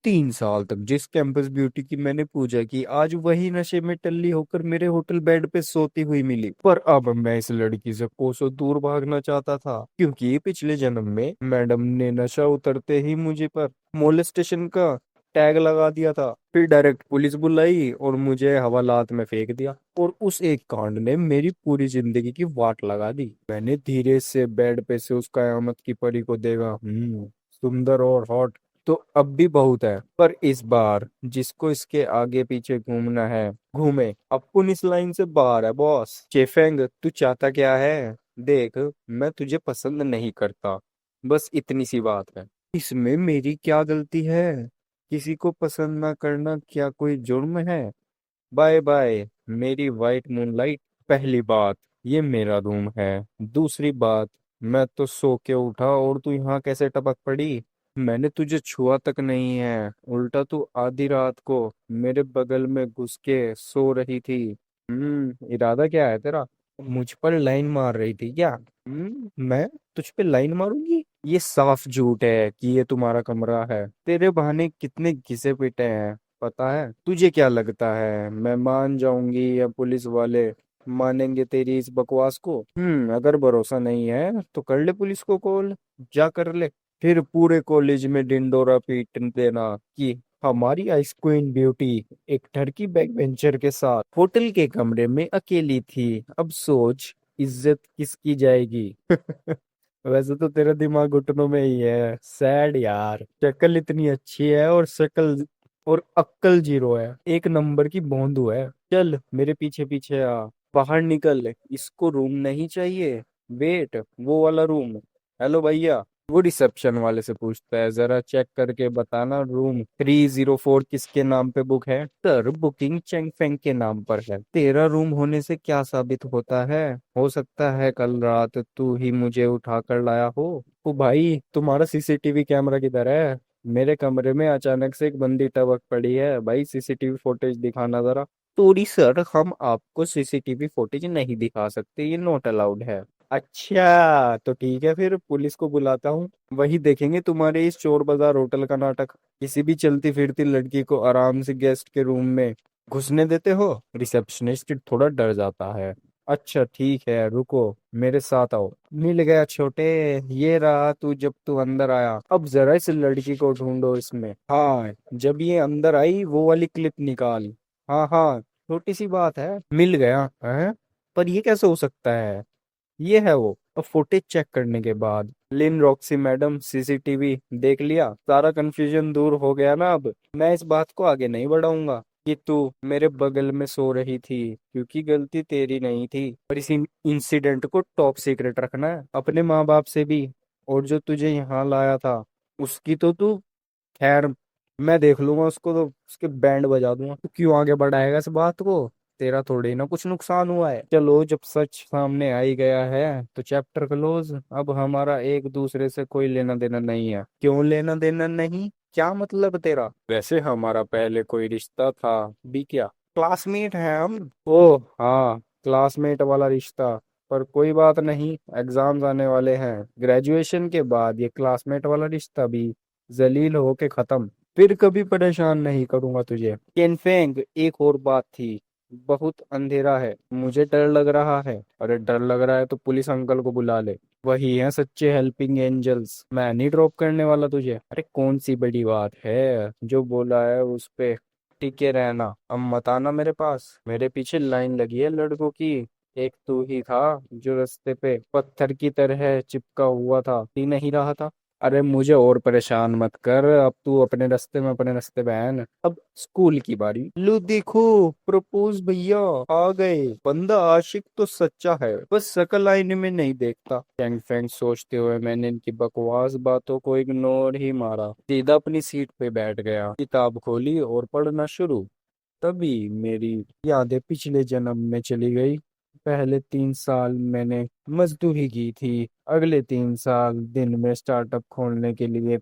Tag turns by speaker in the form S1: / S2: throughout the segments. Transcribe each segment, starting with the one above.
S1: 3 साल तक जिस कैंपस ब्यूटी की मैंने पूजा की, आज वही नशे में टल्ली होकर मेरे होटल बेड पे सोती हुई मिली। पर अब मैं इस लड़की से कोसों दूर भागना चाहता था, क्योंकि पिछले जन्म में मैडम ने नशा उतरते ही मुझे पर मोलेस्टेशन का टैग लगा दिया था। फिर डायरेक्ट पुलिस बुलाई और मुझे हवालात में फेंक दिया, और उस एक कांड ने मेरी पूरी जिंदगी की वाट लगा दी। मैंने धीरे से बेड पे से उस कयामत की परी को देखा। सुंदर और हॉट तो अब भी बहुत है, पर इस बार जिसको इसके आगे पीछे घूमना है घूमे। अपुन इस लाइन से बाहर है बॉस। चेफेंग, तू चाहता क्या है? देख, मैं तुझे पसंद नहीं करता, बस इतनी सी बात है। इसमें मेरी क्या गलती है? किसी को पसंद ना करना क्या कोई जुर्म है? बाय बाय मेरी वाइट मूनलाइट। पहली बात, ये मेरा रूम है। दूसरी बात, मैं तो सो के उठा और तू यहाँ कैसे टपक पड़ी? मैंने तुझे छुआ तक नहीं है, उल्टा तू आधी रात को मेरे बगल में घुस के सो रही थी। इरादा क्या है तेरा? मुझ पर लाइन मार रही थी क्या? मैं तुझ पे लाइन मारूंगी? ये साफ झूठ है कि ये तुम्हारा कमरा है। तेरे बहाने कितने घिसे पिटे हैं पता है? तुझे क्या लगता है मैं मान जाऊंगी या पुलिस वाले मानेंगे तेरी इस बकवास को? अगर भरोसा नहीं है तो कर ले पुलिस को कॉल। जा कर ले। फिर पूरे कॉलेज में डिंडोरा पीट देना कि हमारी आइस क्वीन ब्यूटी एक टर्की बैक वेंचर के साथ होटल के कमरे में अकेली थी। अब सोच, इज्जत किसकी जाएगी? वैसे तो तेरा दिमाग घुटनों में ही है। सैड यार, शक्ल इतनी अच्छी है और शक्ल और अक्कल जीरो है। एक नंबर की भोंदू है। चल मेरे पीछे पीछे आ। बाहर निकल, इसको रूम नहीं चाहिए। वेट, वो वाला रूम। हेलो भैया। वो रिसेप्शन वाले से पूछता है, जरा चेक करके बताना रूम 304 किसके नाम पे बुक है? सर, बुकिंग चेंग फेंग के नाम पर है। तेरा रूम होने से क्या साबित होता है? हो सकता है कल रात तू ही मुझे उठा कर लाया हो। ओ भाई, तुम्हारा सीसीटीवी कैमरा किधर है? मेरे कमरे में अचानक से एक बंदी टपक पड़ी है भाई, सीसीटीवी फुटेज दिखाना जरा। सॉरी सर, हम आपको सीसीटीवी फुटेज नहीं दिखा सकते, ये नॉट अलाउड है। अच्छा तो ठीक है, फिर पुलिस को बुलाता हूँ, वही देखेंगे तुम्हारे इस चोर बाजार होटल का नाटक। किसी भी चलती फिरती लड़की को आराम से गेस्ट के रूम में घुसने देते हो? रिसेप्शनिस्ट थोड़ा डर जाता है। अच्छा ठीक है, रुको, मेरे साथ आओ। मिल गया छोटे, ये रहा तू जब तू अंदर आया। अब जरा इस लड़की को ढूंढो इसमें। हाँ, जब ये अंदर आई वो वाली क्लिप निकाल। हाँ हाँ, छोटी सी बात है। मिल गया है? पर ये कैसे हो सकता है? ये है वो। अब फुटेज चेक करने के बाद, लिन रॉक्सी मैडम, सीसीटीवी देख लिया, सारा कंफ्यूजन दूर हो गया ना? अब मैं इस बात को आगे नहीं बढ़ाऊंगा कि तू मेरे बगल में सो रही थी, क्योंकि गलती तेरी नहीं थी। और इस इंसिडेंट को टॉप सीक्रेट रखना है अपने माँ बाप से भी। और जो तुझे यहाँ लाया था उसकी तो तू खैर, मैं देख लूंगा उसको, तो उसके बैंड बजा दूंगा। तू क्यों आगे बढ़ाएगा इस बात को? तेरा थोड़ी ना कुछ नुकसान हुआ है। चलो, जब सच सामने आ ही गया है तो चैप्टर क्लोज। अब हमारा एक दूसरे से कोई लेना देना नहीं है। क्यों लेना देना नहीं? क्या मतलब तेरा? वैसे हमारा पहले कोई रिश्ता था भी क्या? क्लासमेट हैं हम। ओह हाँ, क्लासमेट वाला रिश्ता। पर कोई बात नहीं, एग्जाम्स आने वाले हैं, ग्रेजुएशन के बाद ये क्लासमेट वाला रिश्ता भी जलील होके खत्म। फिर कभी परेशान नहीं करूंगा तुझे। केनफेंग, एक और बात थी। बहुत अंधेरा है, मुझे डर लग रहा है। अरे डर लग रहा है तो पुलिस अंकल को बुला ले, वही है सच्चे हेल्पिंग एंजल्स। मैं नहीं ड्रॉप करने वाला तुझे। अरे कौन सी बड़ी बात है, जो बोला है उस पे टिके रहना। अब मत आना मेरे पास, मेरे पीछे लाइन लगी है लड़कों की। एक तू ही था जो रास्ते पे पत्थर की तरह चिपका हुआ था, ही नहीं रहा था। अरे मुझे और परेशान मत कर, अब तू अपने रास्ते में अपने रास्ते बहन। अब स्कूल की बारी। लो देखो, प्रपोज भैया आ गए। बंदा आशिक तो सच्चा है, बस शकल आईने में नहीं देखता। फैंग फैंग सोचते हुए मैंने इनकी बकवास बातों को इग्नोर ही मारा, सीधा अपनी सीट पे बैठ गया, किताब खोली और पढ़ना शुरू। तभी मेरी यादें पिछले जन्म में चली गई। पहले 3 साल मैंने मजदूरी की थी, अगले 3 साल दिन में स्टार्टअप खोलने के लिए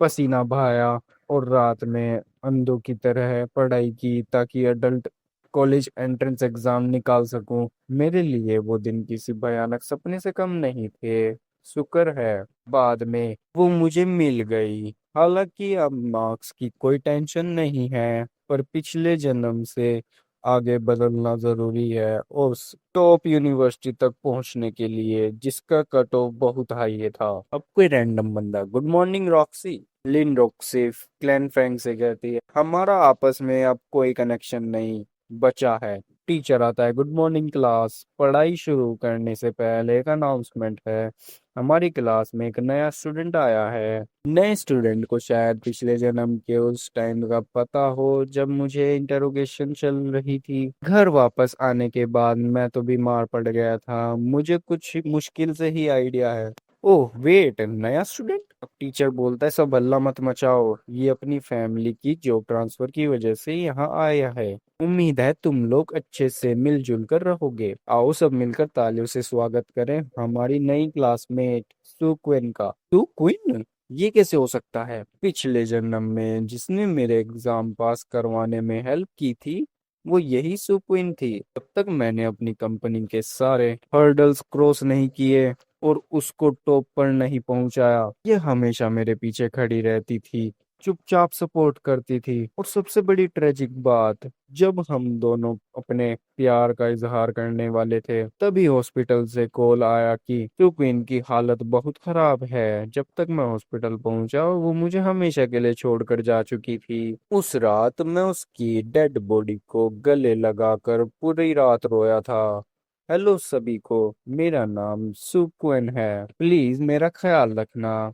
S1: पसीना बहाया, और रात में अंधों की तरह पढ़ाई की ताकि अडल्ट कॉलेज एंट्रेंस एग्जाम निकाल सकूं। मेरे लिए वो दिन किसी भयानक सपने से कम नहीं थे। शुक्र है बाद में वो मुझे मिल गई। हालांकि अब मार्क्स की कोई टेंशन नहीं है, पर पिछले जन्म से आगे बदलना जरूरी है और टॉप यूनिवर्सिटी तक पहुंचने के लिए जिसका कट ऑफ बहुत हाई था। अब कोई रैंडम बंदा गुड मॉर्निंग रॉक्सी, लिन रॉक्सी क्लैन फ्रैंक से कहती है, हमारा आपस में अब कोई कनेक्शन नहीं बचा है। टीचर आता है, गुड मॉर्निंग क्लास, पढ़ाई शुरू करने से पहले एक अनाउंसमेंट है, हमारी क्लास में एक नया स्टूडेंट आया है। नए स्टूडेंट को शायद पिछले जन्म के उस टाइम का पता हो जब मुझे इंटरोगेशन चल रही थी। घर वापस आने के बाद मैं तो बीमार पड़ गया था, मुझे कुछ मुश्किल से ही आइडिया है। ओह वेट, नया स्टूडेंट? अब टीचर बोलता है, सब हल्ला मत मचाओ, ये अपनी फैमिली की जॉब ट्रांसफर की वजह से यहाँ आया है। उम्मीद है तुम लोग अच्छे से मिलजुल कर रहोगे। आओ सब मिलकर तालियों से स्वागत करें हमारी नई क्लासमेट सु क्विन का। सु क्विन? ये कैसे हो सकता है? पिछले जन्म में जिसने मेरे एग्जाम पास करवाने में हेल्प की थी वो यही सु क्विन थी। तब तक मैंने अपनी कंपनी के सारे हर्डल्स क्रॉस नहीं किए और उसको टॉप पर नहीं पहुंचाया। ये हमेशा मेरे पीछे खड़ी रहती थी, चुपचाप सपोर्ट करती थी। और सबसे बड़ी ट्रेजिक बात, जब हम दोनों अपने प्यार का इजहार करने वाले थे तभी हॉस्पिटल से कॉल आया कि क्वीन की हालत बहुत खराब है। जब तक मैं हॉस्पिटल पहुंचा वो मुझे हमेशा के लिए छोड़कर जा चुकी थी। उस रात मैं उसकी डेड बॉडी को गले लगाकर पूरी रात रोया था। हेलो सभी को, मेरा नाम सुक्वेन है, प्लीज मेरा ख्याल रखना।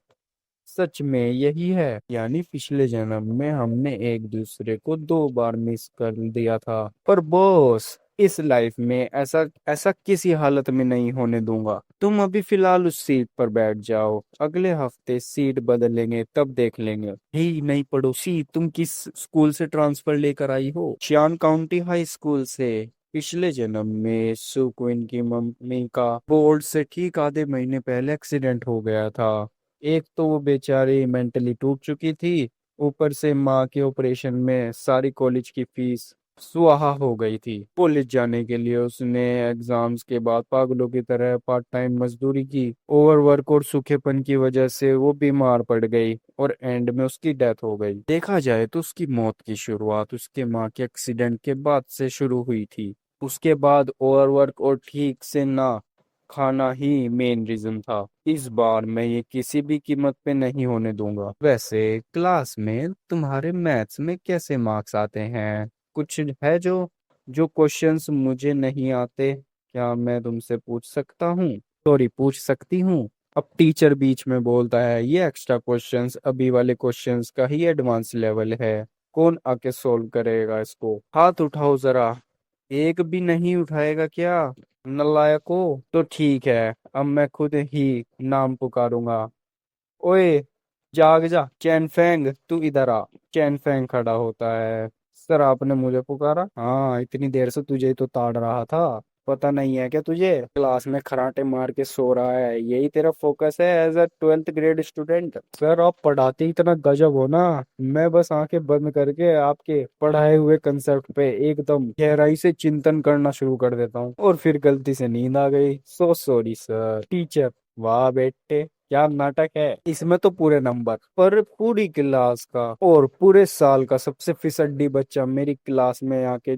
S1: सच में यही है, यानी पिछले जन्म में हमने एक दूसरे को 2 बार मिस कर दिया था। पर बॉस, इस लाइफ में ऐसा ऐसा किसी हालत में नहीं होने दूंगा। तुम अभी फिलहाल उस सीट पर बैठ जाओ, अगले हफ्ते सीट बदलेंगे तब देख लेंगे। ही नहीं पड़ोसी, तुम किस स्कूल से ट्रांसफर लेकर आई हो? चियान काउंटी हाई स्कूल से। पिछले जन्म में सु क्विन की मम्मी का बोर्ड से ठीक आधे महीने पहले एक्सीडेंट हो गया था। एक तो वो बेचारी मेंटली टूट चुकी थी, ऊपर से माँ के ऑपरेशन में सारी कॉलेज की फीस सुहा हो गई थी। कॉलेज जाने के लिए उसने एग्जाम्स के बाद पागलों की तरह पार्ट टाइम मजदूरी की। ओवरवर्क और सूखेपन की वजह से वो बीमार पड़ गई और एंड में उसकी डेथ हो गई। देखा जाए तो उसकी मौत की शुरुआत उसके माँ के एक्सीडेंट के बाद से शुरू हुई थी। उसके बाद ओवरवर्क और ठीक से ना खाना ही मेन रीजन था। इस बार मैं ये किसी भी कीमत पे नहीं होने दूंगा। वैसे क्लास में तुम्हारे मैथ्स में कैसे मार्क्स आते हैं? कुछ है जो जो क्वेश्चंस मुझे नहीं आते, क्या मैं तुमसे पूछ सकता हूँ? सॉरी, पूछ सकती हूँ? अब टीचर बीच में बोलता है, ये एक्स्ट्रा क्वेश्चंस अभी वाले क्वेश्चंस का ही एडवांस लेवल है, कौन आके सोल्व करेगा इसको? हाथ उठाओ जरा। एक भी नहीं उठाएगा क्या? नालायको। तो ठीक है, अब मैं खुद ही नाम पुकारूंगा। ओए, जाग जा चैन फेंग, तू इधर आ। चैन फेंग खड़ा होता है। सर आपने मुझे पुकारा? हाँ, इतनी देर से तुझे ही तो ताड़ रहा था। पता नहीं है क्या तुझे? क्लास में खराटे मार के सो रहा है, यही तेरा फोकस है as a 12th grade student? Sir आप पढ़ाते ही इतना गजब हो ना, मैं बस आंखें बंद करके आपके पढ़ाए हुए कंसेप्ट पे एकदम गहराई से चिंतन करना शुरू कर देता हूँ और फिर गलती से नींद आ गई। So sorry sir. टीचर, वाह बेटे, क्या नाटक है। इसमें तो पूरे नंबर, पर पूरी क्लास का और पूरे साल का सबसे फिसड्डी बच्चा मेरी क्लास में आके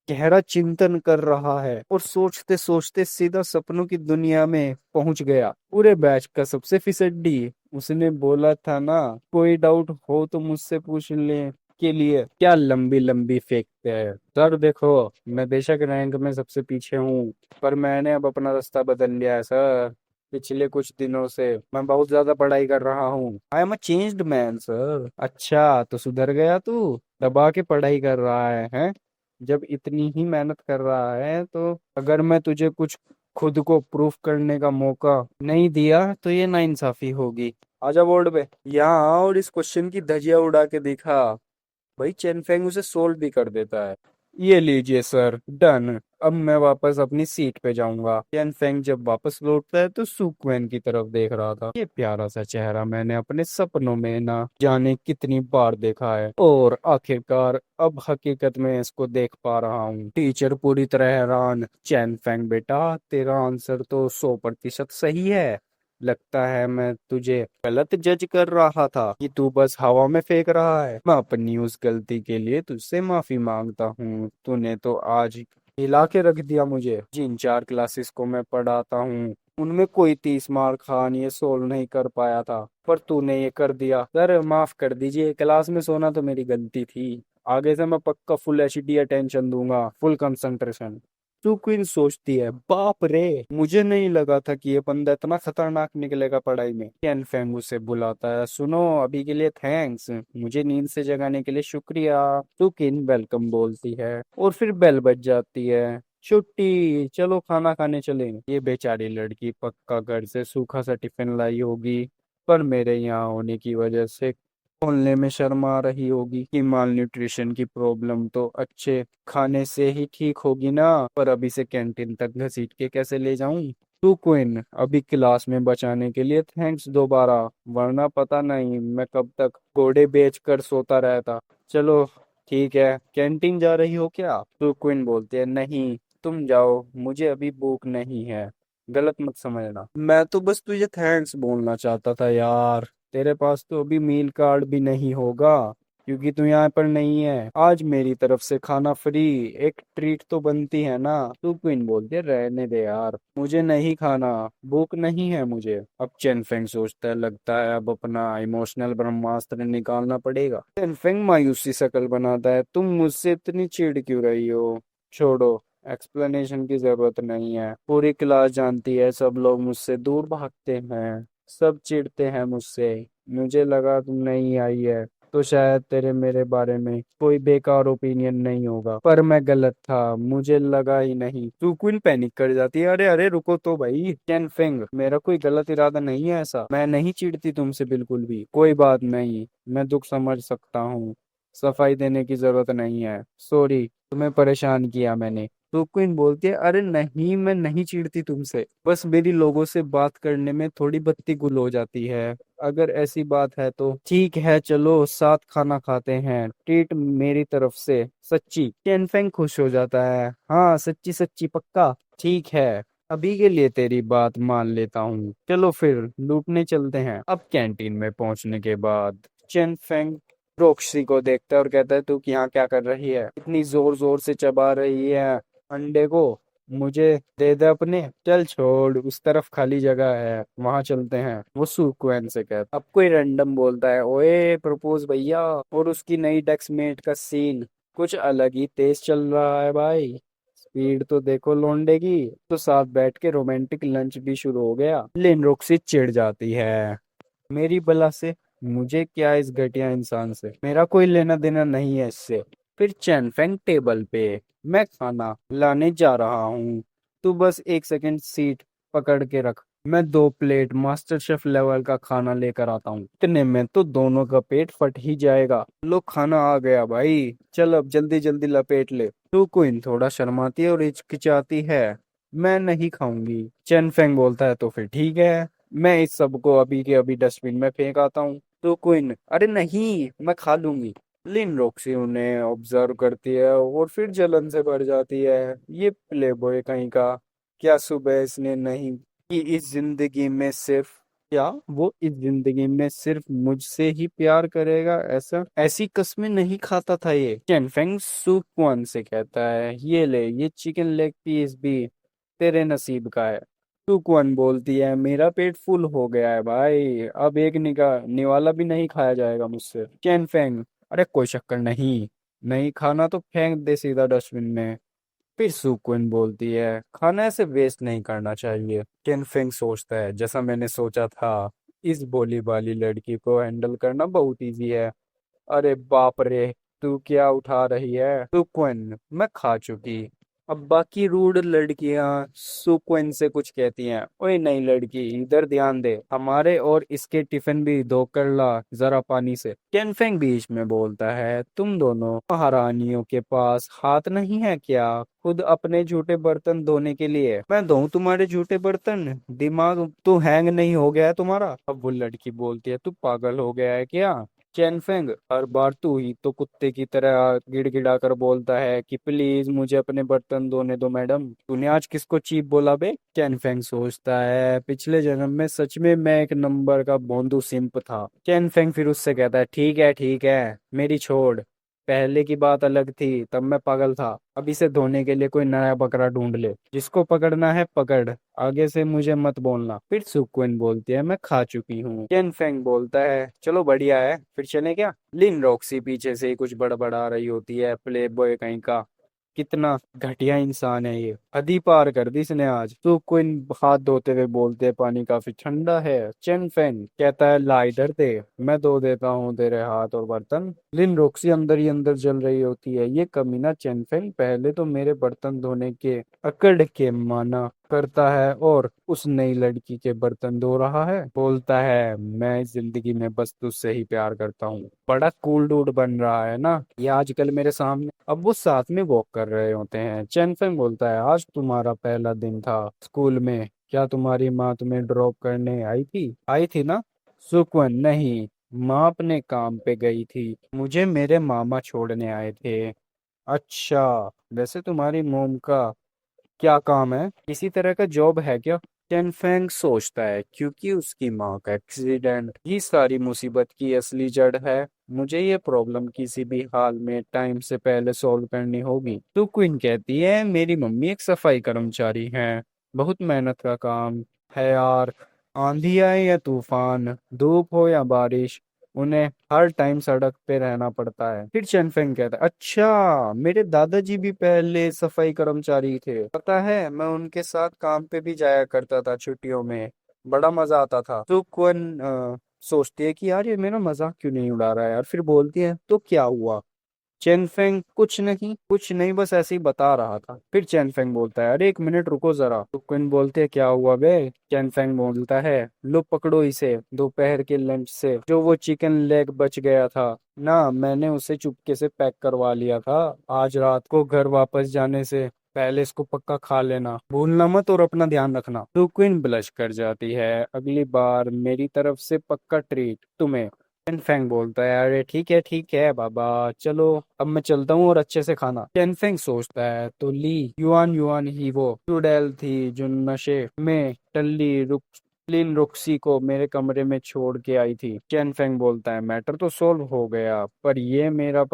S1: गहरा चिंतन कर रहा है और सोचते सोचते सीधा सपनों की दुनिया में पहुंच गया। पूरे बैच का सबसे फिसड्डी। उसने बोला था ना, कोई डाउट हो तो मुझसे पूछ ले, के लिए क्या लंबी लंबी फेंकते हैं। सर देखो, मैं बेशक रैंक में सबसे पीछे हूँ, पर मैंने अब अपना रास्ता बदल लिया है सर। पिछले कुछ दिनों से मैं बहुत ज्यादा पढ़ाई कर रहा हूँ। I am a changed man sir. अच्छा, तो सुधर गया तू? दबा के पढ़ाई कर रहा है? जब इतनी ही मेहनत कर रहा है तो अगर मैं तुझे कुछ खुद को प्रूफ करने का मौका नहीं दिया तो ये नाइंसाफी होगी। आजा बोर्ड पे, यहाँ आ और इस क्वेश्चन की धज्जियां उड़ा के दिखा। भाई चेन फेंग उसे सोल्व भी कर देता है। ये लीजिए सर, डन। अब मैं वापस अपनी सीट पे जाऊंगा। चेन फेंग जब वापस लौटता है तो सुक्वेन की तरफ देख रहा था। ये प्यारा सा चेहरा मैंने अपने सपनों में ना जाने कितनी बार देखा है और आखिरकार अब हकीकत में इसको देख पा रहा हूँ। टीचर पूरी तरह हैरान। चैन फेंग बेटा, तेरा आंसर तो 100% सही है। लगता है मैं तुझे गलत जज कर रहा था कि तू बस हवा में फेंक रहा है। मैं अपनी उस गलती के लिए तुझसे माफी मांगता हूँ। तूने तो आज हिला के रख दिया मुझे। जिन 4 क्लासेस को मैं पढ़ाता हूँ उनमें कोई 30 मार्क खान ये सोल्व नहीं कर पाया था, पर तूने ये कर दिया। सर माफ कर दीजिए, क्लास में सोना तो मेरी गलती थी। आगे से मैं पक्का फुल एचडी अटेंशन दूंगा, फुल कंसंट्रेशन। तू क्वीन सोचती है, बाप रे, मुझे नहीं लगा था कि ये बंदा इतना खतरनाक निकलेगा पढ़ाई में। कैन फेंग उसे बुलाता है। सुनो, अभी के लिए थैंक्स, मुझे नींद से जगाने के लिए शुक्रिया। तू किन वेलकम बोलती है और फिर बेल बज जाती है। छुट्टी, चलो खाना खाने चले। ये बेचारी लड़की पक्का घर से सूखा सा टिफिन लाई होगी, पर मेरे यहाँ होने की वजह से बोलने में शर्म आ रही होगी कि माल न्यूट्रिशन की प्रॉब्लम तो अच्छे खाने से ही ठीक होगी ना, पर अभी से कैंटीन तक घसीट के कैसे ले जाऊं। तू क्विन, अभी क्लास में बचाने के लिए थैंक्स दोबारा, वरना पता नहीं मैं कब तक घोड़े बेच कर सोता रहता। चलो ठीक है, कैंटीन जा रही हो क्या? तू क्विन बोलती है, नहीं तुम जाओ, मुझे अभी भूख नहीं है। गलत मत समझना, मैं तो बस तुझे थैंक्स बोलना चाहता था यार। तेरे पास तो अभी मील कार्ड भी नहीं होगा क्योंकि तू यहाँ पर नहीं है। आज मेरी तरफ से खाना फ्री, एक ट्रीट तो बनती है ना। तू क्वीन बोलती है, रहने दे यार, मुझे नहीं खाना, भूख नहीं है मुझे। अब चेन फेंग सोचता है, लगता है अब अपना इमोशनल ब्रह्मास्त्र निकालना पड़ेगा। चेन फेंग मायूसी शक्ल बनाता है, तुम मुझसे इतनी चिढ़ क्यों रही हो? छोड़ो, एक्सप्लेनेशन की जरूरत नहीं है, पूरी क्लास जानती है, सब लोग मुझसे दूर भागते हैं, सब चिढ़ते हैं मुझसे। मुझे लगा तुम नहीं आई है तो शायद तेरे मेरे बारे में कोई बेकार ओपिनियन नहीं होगा, पर मैं गलत था, मुझे लगा ही नहीं। तू क्वीन पैनिक कर जाती है, अरे अरे रुको तो भाई। चैन फेंग, मेरा कोई गलत इरादा नहीं है, ऐसा मैं नहीं चिढ़ती तुमसे बिल्कुल भी। कोई बात नहीं, मैं दुख समझ सकता हूँ, सफाई देने की जरूरत नहीं है, सॉरी तुम्हें परेशान किया मैंने। तो क्वीन बोलती है, अरे नहीं मैं नहीं चिढ़ती तुमसे, बस मेरी लोगों से बात करने में थोड़ी बत्ती गुल हो जाती है। अगर ऐसी बात है तो ठीक है, चलो साथ खाना खाते हैं, ट्रीट मेरी तरफ से, सच्ची। टेनफेंग खुश हो जाता है, हाँ सच्ची सच्ची पक्का, ठीक है, अभी के लिए तेरी बात मान लेता हूँ, चलो फिर लूटने चलते हैं। अब कैंटीन में पहुंचने के बाद चेन फेंग रोक्सी को देखता है और कहता है, तू यहाँ क्या कर रही है? इतनी जोर जोर से चबा रही है अंडे को, मुझे दे दे अपने। चल छोड़, उस तरफ खाली जगह है, वहां चलते हैं, वो सुक्वेन से कहता। अब कोई रैंडम बोलता है, ओए प्रपोज भैया। और उसकी नई डेस्कमेट का सीन कुछ अलग ही तेज चल रहा है भाई, स्पीड तो देखो लोंडे की। तो साथ बैठ के रोमांटिक लंच भी शुरू हो गया। लेन रोक्सी चिढ़ जाती है, मेरी बला से, मुझे क्या इस घटिया इंसान से, मेरा कोई लेना देना नहीं है इससे। फिर चैन फेंग टेबल पे, मैं खाना लाने जा रहा हूँ, तू बस 1 सेकंड सीट पकड़ के रख, मैं 2 प्लेट मास्टर शेफ लेवल का खाना लेकर आता हूँ। इतने में तो दोनों का पेट फट ही जाएगा। लो खाना आ गया भाई, चल अब जल्दी जल्दी लपेट ले। तू क्वीन थोड़ा शर्माती है और हिचकिचाती है, मैं नहीं खाऊंगी। चेन फेंग बोलता है, तो फिर ठीक है, मैं इस सब को अभी के अभी डस्टबिन में फेंक आता हूँ। तो क्वीन, अरे नहीं मैं खा लूंगी। लिन रॉक्सी उन्हें ऑब्जर्व करती है और फिर जलन से भर जाती है। ये प्ले बॉय कहीं का, क्या सुबह इसने नहीं कि इस जिंदगी में सिर्फ, क्या वो इस जिंदगी में सिर्फ मुझसे ही प्यार करेगा, ऐसा ऐसी कस्में नहीं खाता था ये। चैनफेंग सुक्वान से कहता है, ये ले, ये चिकन लेग पीस भी तेरे नसीब का है। सुक्वान बोलती है, मेरा पेट फुल हो गया है भाई, अब एक निगाह निवाला भी नहीं खाया जाएगा मुझसे। चैनफेंग, अरे कोई शक्कर नहीं, नहीं खाना तो फेंक दे सीधा डस्टबिन में। फिर सुक्विन बोलती है, खाना ऐसे वेस्ट नहीं करना चाहिए। केनफेंग सोचता है, जैसा मैंने सोचा था, इस भोली भाली लड़की को हैंडल करना बहुत इजी है। अरे बाप रे, तू क्या उठा रही है? सुक्विन, मैं खा चुकी। अब बाकी रूड लड़कियां सुक्विन से कुछ कहती हैं, ओए नई लड़की इधर ध्यान दे, हमारे और इसके टिफिन भी धो कर ला जरा पानी से। केनफेंग बीच में बोलता है, तुम दोनों महारानियों के पास हाथ नहीं है क्या, खुद अपने झूठे बर्तन धोने के लिए? मैं धोऊं तुम्हारे झूठे बर्तन? दिमाग तो हैंग नहीं हो गया है तुम्हारा? अब वो लड़की बोलती है, तू पागल हो गया है क्या? चेनफेंग हर बार तू ही तो कुत्ते की तरह गिड़गिड़ा कर बोलता है कि प्लीज मुझे अपने बर्तन धोने दो मैडम। तूने आज किसको चीप बोला बे? चेनफेंग सोचता है पिछले जन्म में सच में मैं एक नंबर का भोंदू सिंप था। चेनफेंग फिर उससे कहता है ठीक है मेरी छोड़। पहले की बात अलग थी, तब मैं पागल था। अब इसे धोने के लिए कोई नया बकरा ढूंढ ले, जिसको पकड़ना है पकड़, आगे से मुझे मत बोलना। फिर सुक्विन बोलती है मैं खा चुकी हूँ। टेन फेंग बोलता है चलो बढ़िया है, फिर चले क्या? लिन रॉक्सी पीछे से ही कुछ बड़बड़ा रही होती है, प्ले बॉय कहीं का। कितना घटिया इंसान है ये, हद ही पार कर दी इसने आज। तो कोई हाथ धोते हुए बोलते हैं पानी काफी ठंडा है। चेन फेंग कहता है ला इधर दे, मैं धो देता हूँ तेरे हाथ और बर्तन। लिन रोक्सी अंदर ही अंदर जल रही होती है, ये कमीना चेन फेंग पहले तो मेरे बर्तन धोने के अकड़ के माना करता है और उस नई लड़की के बर्तन धो रहा है। बोलता है मैं इस जिंदगी में बस तुझसे ही प्यार करता हूँ। बड़ा कूल डूड बन रहा है ना ये आजकल मेरे सामने। अब वो साथ में वॉक कर रहे होते हैं। चेन फेंग बोलता है आज तुम्हारा पहला दिन था स्कूल में, क्या तुम्हारी माँ तुम्हें ड्रॉप करने आई थी ना? सुकवन नहीं, माँ अपने काम पे गई थी, मुझे मेरे मामा छोड़ने आए थे। अच्छा, वैसे तुम्हारी मोम का क्या काम है, किसी तरह का जॉब है क्या? टेनफेंग सोचता है क्योंकि उसकी माँ का एक्सीडेंट ही सारी मुसीबत की असली जड़ है। मुझे ये प्रॉब्लम किसी भी हाल में टाइम से पहले सॉल्व करनी होगी। तो क्वीन कहती है मेरी मम्मी एक सफाई कर्मचारी हैं, बहुत मेहनत का काम है यार। आंधी आए या तूफान, धूप हो या बारिश, उन्हें हर टाइम सड़क पे रहना पड़ता है। फिर चेनफेंग कहता है अच्छा, मेरे दादाजी भी पहले सफाई कर्मचारी थे, पता है मैं उनके साथ काम पे भी जाया करता था छुट्टियों में, बड़ा मजा आता था। तो कौन सोचती है कि यार ये मेरा मजाक क्यों नहीं उड़ा रहा है यार। फिर बोलती है तो क्या हुआ? चेनफेंग कुछ नहीं बस ऐसे ही बता रहा था। फिर चेनफेंग बोलता है अरे एक मिनट रुको जरा। तो क्विन बोलते है क्या हुआ बे? चेनफेंग बोलता है लो पकड़ो इसे, दोपहर के लंच से जो वो चिकन लेग बच गया था ना, मैंने उसे चुपके से पैक करवा लिया था। आज रात को घर वापस जाने से पहले इसको पक्का खा लेना, भूलना मत और अपना ध्यान रखना। तो क्विन ब्लश कर जाती है, अगली बार मेरी तरफ से पक्का ट्रीट तुम्हें। टेनफेंग बोलता है अरे ठीक है बाबा, चलो अब मैं चलता हूँ और अच्छे से खाना। टेनफेंग सोचता है तो ली युआन युआन ही वो चुड़ैल थी जो नशे में टल्ली रुक लिन रुक्सी को मेरे कमरे में छोड़ के आई थी। टेनफेंग बोलता है मैटर तो सोल्व हो गया, पर ये मेरा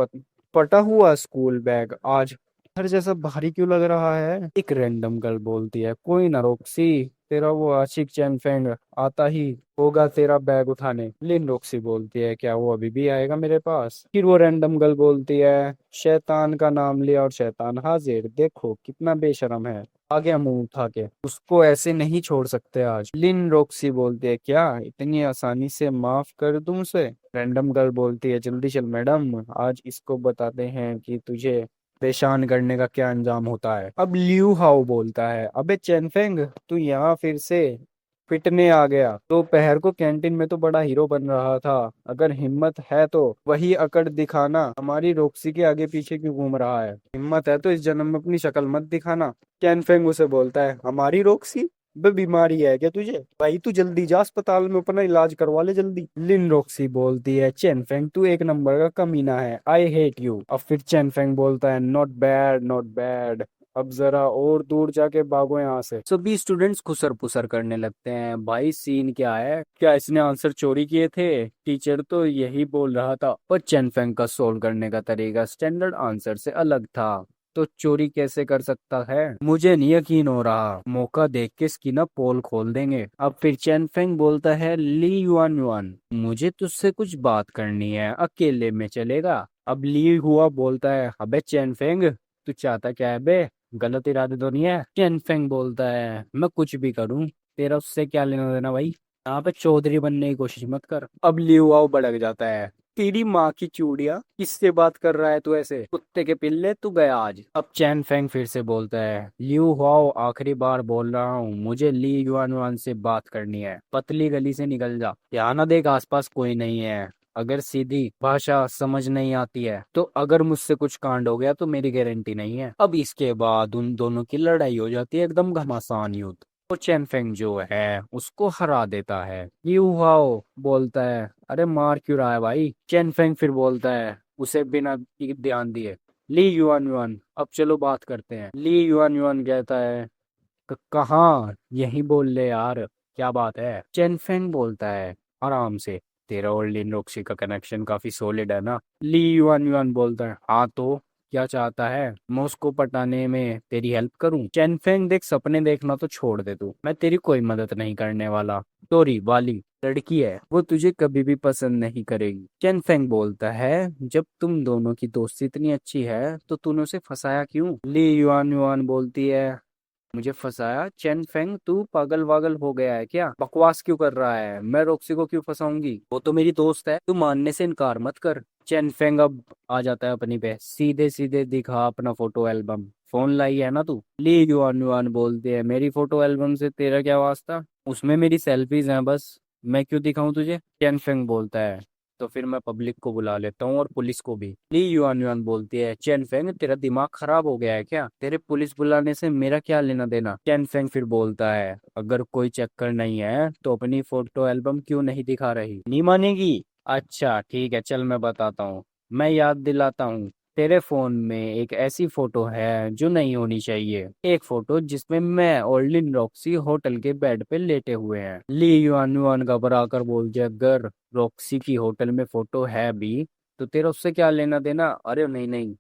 S1: पटा हुआ स्कूल बैग आज हर जैसा भारी क्यों लग रहा है? एक रैंडम गर्ल बोलती है कोई ना रोक्सी, तेरा वो आशिक चैनफेंग आता ही होगा तेरा बैग उठाने। लिन रोक्सी बोलती है क्या वो अभी भी आएगा मेरे पास? फिर वो रैंडम गर्ल बोलती है शैतान का नाम लिया और शैतान हाजिर, देखो कितना बेशरम है, आ गया मुंह उठा के, उसको ऐसे नहीं छोड़ सकते आज। लिन रोक्सी बोलती है क्या इतनी आसानी से माफ कर दूं उसे? रैंडम गर्ल बोलती है जल्दी चल मैडम, आज इसको बताते हैं कि तुझे परेशान करने का क्या अंजाम होता है। अब लियू हाउ बोलता है अबे चेनफेंग, तू यहाँ फिर से पिटने आ गया? दोपहर को कैंटीन में तो बड़ा हीरो बन रहा था, अगर हिम्मत है तो वही अकड़ दिखाना, हमारी रोक्सी के आगे पीछे क्यों घूम रहा है? हिम्मत है तो इस जन्म में अपनी शक्ल मत दिखाना। कैनफेंग उसे बोलता है हमारी रोक्सी, बे बीमारी है क्या तुझे? भाई तू जल्दी जा अस्पताल में अपना इलाज करवा ले जल्दी। लिन रोक्सी बोलती है चेनफेंग तू एक नंबर का कमीना है, आई हेट यू। अब फिर चेनफेंग बोलता है नॉट बैड, अब जरा और दूर जाके भागो यहाँ से। सभी स्टूडेंट्स खुसर पुसर करने लगते हैं, भाई सीन क्या है, क्या इसने आंसर चोरी किए थे? टीचर तो यही बोल रहा था, पर चेनफेंग का सोल्व करने का तरीका स्टैंडर्ड आंसर से अलग था, तो चोरी कैसे कर सकता है? मुझे नहीं यकीन हो रहा, मौका देख के इसकी ना पोल खोल देंगे। अब फिर चेनफेंग बोलता है ली युआन युआन, मुझे तुझसे कुछ बात करनी है, अकेले में चलेगा? अब ली हुआ बोलता है अबे चेनफेंग, तू चाहता क्या है बे, गलत इरादे तो नहीं है? चेनफेंग बोलता है मैं कुछ भी करूं, तेरा उससे क्या लेना देना भाई, यहाँ पे चौधरी बनने की कोशिश मत कर। अब लियुआओ भड़क जाता है तेरी माँ की चूड़िया, किससे बात कर रहा है तू ऐसे, कुत्ते के पिल्ले तू गया आज। अब चैन फेंग फिर से बोलता है लियू हुआओ आखिरी बार बोल रहा हूँ, मुझे ली युआन वान से बात करनी है, पतली गली से निकल जा, यहाँ ना देख आसपास कोई नहीं है, अगर सीधी भाषा समझ नहीं आती है तो अगर मुझसे कुछ कांड हो गया तो मेरी गारंटी नहीं है। अब इसके बाद उन दोनों की लड़ाई हो जाती है, एकदम घमासान युद्ध। तो चेन फेंग जो है उसको हरा देता है। यू हाओ बोलता है
S2: अरे मार क्यों रहा है भाई? चेन फेंग फिर बोलता है उसे बिना ध्यान दिए, ली युआन युआन अब चलो बात करते हैं। ली युआन युआन कहता है कहाँ, यही बोल ले यार, क्या बात है? चेन फेंग बोलता है आराम से, तेरा और लिन रोक्सी का कनेक्शन काफी सॉलिड है ना? ली युआन युआन बोलता है हाँ तो क्या चाहता है, मैं उसको पटाने में तेरी हेल्प करूं? चेन फेंग देख, सपने देखना तो छोड़ दे तू, मैं तेरी कोई मदद नहीं करने वाला। टोरी वाली लड़की है, वो तुझे कभी भी पसंद नहीं करेगी। चेन फेंग बोलता है जब तुम दोनों की दोस्ती इतनी अच्छी है तो तूने उसे फंसाया क्यों? ली युआन युआन बोलती है मुझे फंसाया? चेन फेंग तू पागल वागल हो गया है क्या? बकवास क्यों कर रहा है? मैं रॉक्सी को क्यों फंसाऊंगी? वो तो मेरी दोस्त है, तू मानने से इनकार मत कर। चेन फेंग अब आ जाता है अपनी पे, सीधे सीधे दिखा अपना फोटो एल्बम। फोन लाई है ना तू? ली युआन युआन बोलते है मेरी फोटो एल्बम से तेरा क्या वास्ता, उसमें मेरी सेल्फीज हैं बस, मैं क्यों दिखाऊं तुझे? चेन फेंग बोलता है तो फिर मैं पब्लिक को बुला लेता हूँ और पुलिस को भी। ली युआन युआन बोलती है चेन फेंग तेरा दिमाग खराब हो गया है क्या? तेरे पुलिस बुलाने से मेरा क्या लेना देना? चेन फेंग फिर बोलता है अगर कोई चक्कर नहीं है तो अपनी फोटो एल्बम क्यों नहीं दिखा रही? नहीं मानेगी? अच्छा ठीक है, चल मैं बताता हूँ, मैं याद दिलाता हूँ। तेरे फोन में एक ऐसी फोटो है जो नहीं होनी चाहिए, एक फोटो जिसमें मैं और लिन रॉक्सी होटल के बेड पे लेटे हुए हैं। ली युआन युआन घबरा कर बोल दिया अगर रॉक्सी की होटल में फोटो है भी तो तेरा उससे क्या लेना देना? अरे नहीं नहीं,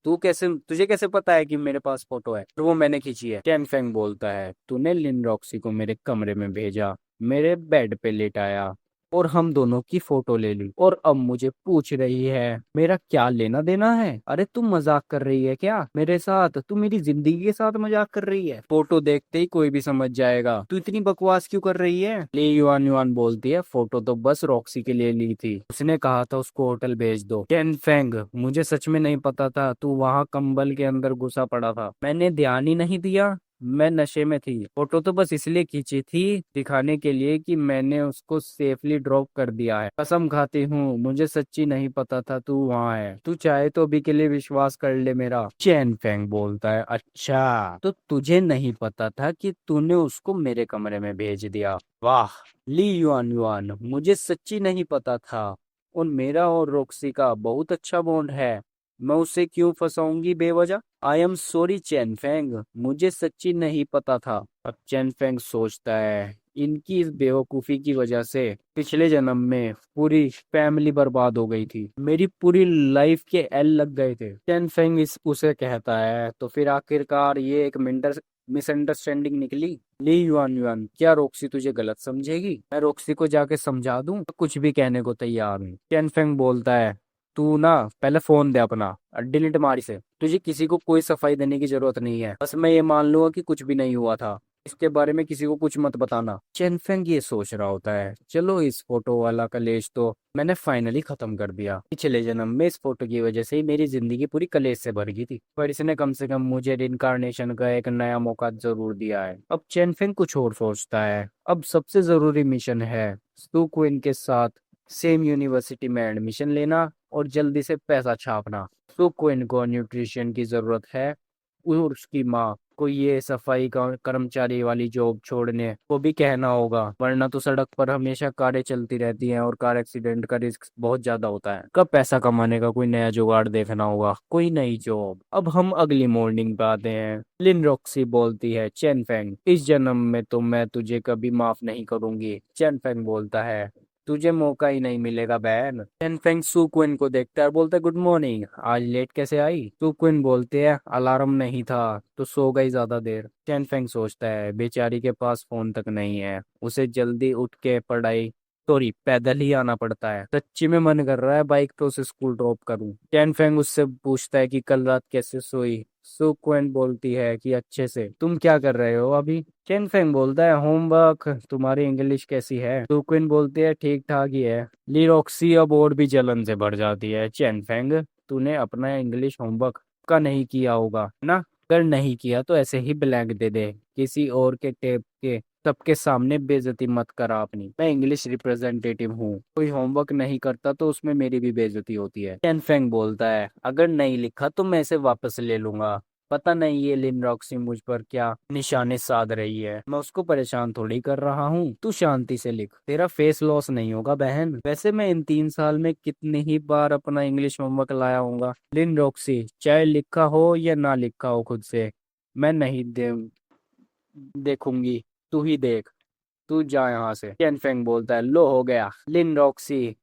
S2: तू कैसे, तुझे कैसे पता है कि मेरे पास फोटो है और वो मैंने खींची है? टेन फेंग बोलता है तूने लिन रॉक्सी को मेरे कमरे में भेजा, मेरे बेड पे लेटाया और हम दोनों की फोटो ले ली, और अब मुझे पूछ रही है मेरा क्या लेना देना है? अरे तू मजाक कर रही है क्या मेरे साथ? तू मेरी जिंदगी के साथ मजाक कर रही है? फोटो देखते ही कोई भी समझ जाएगा, तू इतनी बकवास क्यों कर रही है? ले युआन युआन बोलती है फोटो तो बस रॉक्सी के लिए ली थी, उसने कहा था उसको होटल भेज दो। टेन फेंग मुझे सच में नहीं पता था तू वहां कंबल के अंदर घुसा पड़ा था, मैंने ध्यान ही नहीं दिया, मैं नशे में थी। फोटो तो बस इसलिए खींची थी दिखाने के लिए कि मैंने उसको सेफली ड्रॉप कर दिया है। कसम खाती हूँ मुझे सच्ची नहीं पता था तू वहाँ है, तू चाहे तो अभी के लिए विश्वास कर ले मेरा। चैन फेंग बोलता है अच्छा तो तुझे नहीं पता था कि तूने उसको मेरे कमरे में भेज दिया? वाह। ली युआन युआन मुझे सच्ची नहीं पता था, और मेरा और रॉक्सी का बहुत अच्छा बॉन्ड है, मैं उसे क्यों फंसाऊंगी बेवजह? I am sorry chain Feng, मुझे सच्ची नहीं पता था। अब चैन फेंग सोचता है इनकी इस बेवकूफी की वजह से पिछले जन्म में पूरी फैमिली बर्बाद हो गई थी, मेरी पूरी लाइफ के एल लग गए थे। चैन फेंग इस उसे कहता है तो फिर आखिरकार ये एक मिसअंडरस्टैंडिंग निकली। ली युआन युआन क्या रॉक्सी तुझे गलत समझेगी? मैं रॉक्सी को जाके समझा दूं, कुछ भी कहने को तैयार हूँ। चैन फेंग बोलता है तू ना पहले फोन दे अपना, डिलीट मार इसे, तुझे किसी को कोई सफाई देने की जरूरत नहीं है, बस मैं ये मान लूंगा कि कुछ भी नहीं हुआ था, इसके बारे में किसी को कुछ मत बताना। चेनफेंग ये सोच रहा होता है चलो इस फोटो वाला कलेश तो मैंने फाइनली खत्म कर दिया, पिछले जन्म में इस फोटो की वजह से ही मेरी जिंदगी पूरी कलेश से भर गई थी, पर इसने कम से कम मुझे रिनकारनेशन का एक नया मौका जरूर दिया है। अब चेनफेंग कुछ और सोचता है, अब सबसे जरूरी मिशन है सू क्विन के साथ सेम यूनिवर्सिटी में एडमिशन लेना और जल्दी से पैसा छापना। सुको इनको न्यूट्रिशन की जरूरत है और उसकी माँ को ये सफाई का कर्मचारी वाली जॉब छोड़ने को भी कहना होगा, वरना तो सड़क पर हमेशा कारें चलती रहती हैं और कार एक्सीडेंट का रिस्क बहुत ज्यादा होता है। कब पैसा कमाने का कोई नया जुगाड़ देखना होगा, कोई नई जॉब। अब हम अगली मॉर्निंग पे आते हैं। लिन रॉक्सी बोलती है चेन फेंग इस जन्म में तो मैं तुझे कभी माफ नहीं करूंगी। चेन फेंग बोलता है तुझे मौका ही नहीं मिलेगा बहन। टेन फेंग सू क्विन को देखता है और बोलता है गुड मॉर्निंग, आज लेट कैसे आई? सू क्विन बोलते हैं अलार्म नहीं था तो सो गई ज्यादा देर। टेन फेंग सोचता है बेचारी के पास फोन तक नहीं है, उसे जल्दी उठ के पढ़ाई सॉरी पैदल ही आना पड़ता है, सच्ची में मन कर रहा है बाइक पे उसे स्कूल ड्रॉप करूं। टेन फेंग उससे पूछता है कि कल रात कैसे सोई? सू क्विन बोलती है कि अच्छे से, तुम क्या कर रहे हो अभी? चेन फेंग बोलता है होमवर्क। तुम्हारी इंग्लिश कैसी है? तो क्विन बोलती है ठीक ठाक ही है। लिरोक्सी अब और भी जलन से भर जाती है। चेन फेंग तूने अपना इंग्लिश होमवर्क का नहीं किया होगा ना? अगर नहीं किया तो ऐसे ही ब्लैंक दे दे, किसी और के टेप के सबके सामने बेइज्जती मत करा अपनी, मैं इंग्लिश रिप्रेजेंटेटिव हूँ, कोई होमवर्क नहीं करता तो उसमें मेरी भी बेइज्जती होती है। चेन फेंग बोलता है अगर नहीं लिखा तो मैं इसे वापस ले लूंगा, पता नहीं ये लिन रॉक्सी मुझ पर क्या निशाने साध रही है। मैं उसको परेशान थोड़ी कर रहा हूँ। तू शांति से लिख, तेरा फेस लॉस नहीं होगा बहन। वैसे मैं इन 3 साल में कितनी ही बार अपना इंग्लिश होमवर्क लाया होगा। लिन रॉक्सी, चाहे लिखा हो या ना लिखा हो खुद से, मैं नहीं देखूंगी। तू ही देख। तू जा यहाँ से। चेन फेंग बोलता है, लो हो गया। लिन रॉक्सी,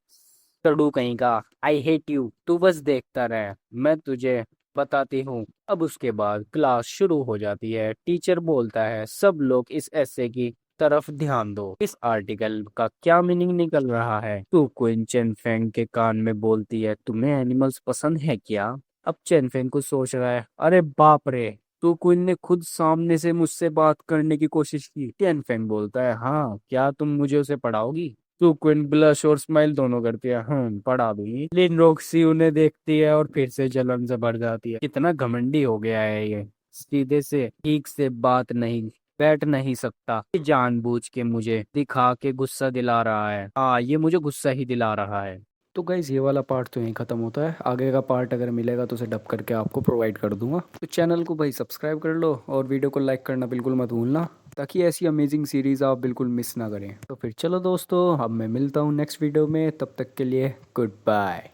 S2: सड़ू कहीं का, आई हेट यू। तू बस देखता रह, मैं तुझे बताती हूँ। अब उसके बाद क्लास शुरू हो जाती है। टीचर बोलता है, सब लोग इस ऐसे की तरफ ध्यान दो। इस आर्टिकल का क्या मीनिंग निकल रहा है? तू क्विन चेन फेंग के कान में बोलती है, तुम्हें एनिमल्स पसंद है क्या? अब चेन फेंग कुछ सोच रहा है, अरे बाप रे, तो क्विन ने खुद सामने से मुझसे बात करने की कोशिश की। चेन फेंग बोलता है, हाँ, क्या तुम मुझे उसे पढ़ाओगी? तो क्विन ब्लश और स्माइल दोनों करती है, पढ़ा दूंगी। लिन रॉक्सी उन्हें देखती है और फिर से जलन से भर जाती है। कितना घमंडी हो गया है ये, सीधे से ठीक से बात नहीं बैठ नहीं सकता। ये जानबूझ के मुझे दिखा के गुस्सा दिला रहा है। हाँ, ये मुझे गुस्सा ही दिला रहा है। तो गाइज ये वाला पार्ट तो यहीं ख़त्म होता है। आगे का पार्ट अगर मिलेगा तो उसे डब करके आपको प्रोवाइड कर दूंगा। तो चैनल को भाई सब्सक्राइब कर लो और वीडियो को लाइक करना बिल्कुल मत भूलना, ताकि ऐसी अमेजिंग सीरीज़ आप बिल्कुल मिस ना करें। तो फिर चलो दोस्तों, अब मैं मिलता हूँ नेक्स्ट वीडियो में। तब तक के लिए गुड बाय।